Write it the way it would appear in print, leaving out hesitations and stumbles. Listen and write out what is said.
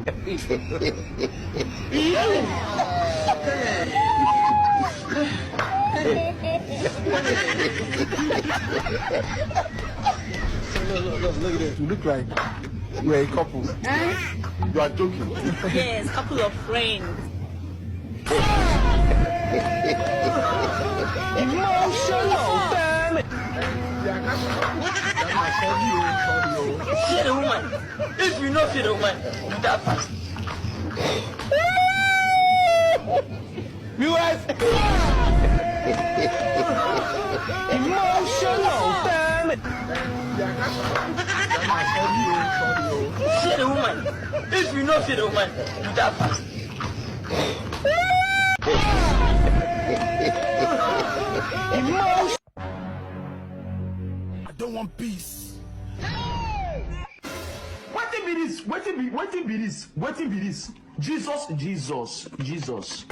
Look at this. You look like you're a couple. You are joking. Yes, couple of friends. Emotional, damn it. Fear the woman. If you know fear the woman, do that fast. US. Emotional, damn it. Fear the woman. If you know fear the woman, do that fast. I don't want peace. What be this? What be this? What be this? Jesus. Jesus. Jesus.